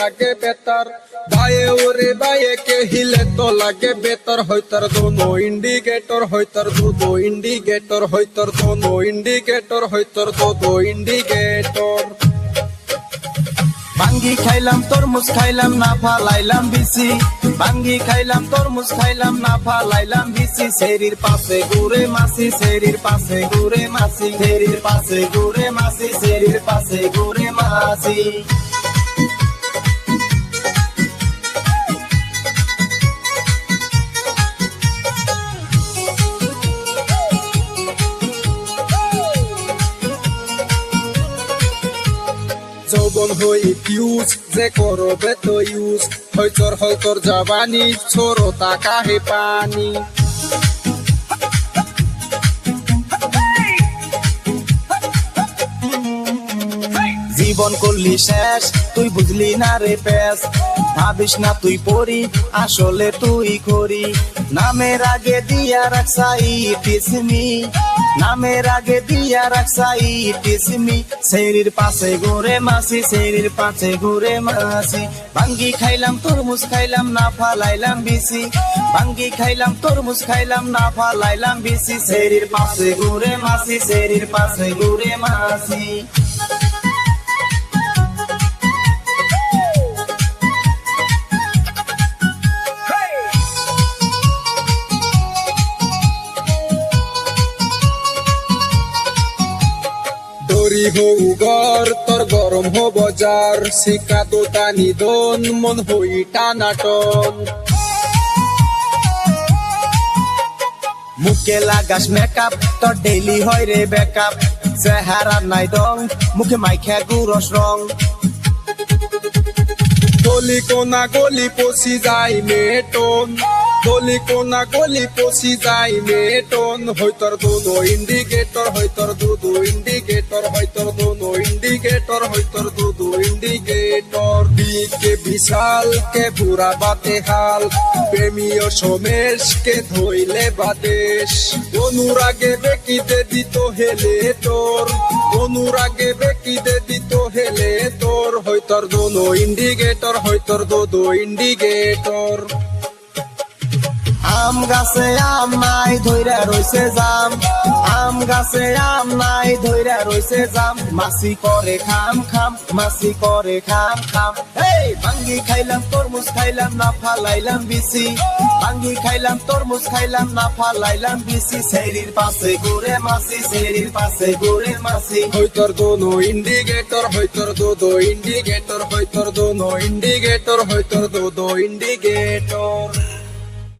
লাগে বেতার বায়ে ওরে বায়ে কে हिले तो লাগে বেতার হইতার দোনো ইন্ডিকেটর হইতার দুদো ইন্ডিকেটর হইতার দোনো ইন্ডিকেটর হইতার দুদো ইন্ডিকেটর ভাঙ্গি খাইলাম তরমুজ খাইলাম না ফালাইলাম বিসি ভাঙ্গি খাইলাম তরমুজ খাইলাম না ফালাইলাম বিসি সেরির পাশে ঘুরে মাসি সেরির পাশে ঘুরে মাসি সেরির পাশে ঘুরে মাসি সেরির পাশে ঘুরে মাসি যৌবন হই ফিউজ যে করবে তো ইউজ হয়তর জাবানি ছোড়ো টাকা হে পানি জীবন করলি শেষ তুই বুঝলি না রে পেস ভাবিস না তুই পড়ি আসলে তুই করি নামের আগে দিয়া রাখসাই পিসমি নামের আগে দিয়া রাখসাই পিসমি সেরির পাশে ঘুরে মাসি সেরির পাশে ঘুরে মাসি ভাঙ্গি খাইলাম তরমুজ খাইলাম না ফালাইলাম বিসি ভাঙ্গি খাইলাম তরমুজ খাইলাম না ফালাইলাম বিসি সেরির পাশে ঘুরে মাসি সেরির পাশে ঘুরে মাসি দরি হৌ ঘর তোর গরম হো বজার শিকা তো টানি দন মন হই টানাটন মুখে লাগাস মেকআপ তোর ডেইলি হয় রে ব্যাকআপ চেহারা নাই দং মুখে মাইখা গুরস রং গলি কোনা গলি পশি যায় মেটন গলি কোনা গলি পশি যায় মেটন হইতর দোনো ইন্ডিকেটর হইতর দুদু ইন্ডিকেটর হইতর দোনো ইন্ডিকেটর হইতর দুদু ইন্ডিকেটর দিকে বিশাল কে বুড়া বাতে হাল প্রেমীয় সমেশ কে ধইলে বাদেশ অনুরাগে বেকিতে দিত হেলে তোর অনুরাগে বেকিতে দিত হেলে তোর হইতর দোনো ইন্ডিকেটর হইতর দুদু ইন্ডিকেটর আম গাছে আম নাই ধইরা রইছে জাম আম গাছে আম নাই ধইরা রইছে জাম মাসি করে খাম খাম মাসি করে খাম খাম এই ভাঙ্গি খাইলাম তরমুজ খাইলাম না ফালাইলাম বিসি ভাঙ্গি খাইলাম তরমুজ খাইলাম না ফালাইলাম বিসি সেরির পাশে ঘুরে মাসি সেরির পাশে ঘুরে মাসি হইতর দোনো ইন্ডিকেটর হইতর দুদো ইন্ডিকেটর হইতর দোনো ইন্ডিকেটর হইতর দুদো ইন্ডিকেটর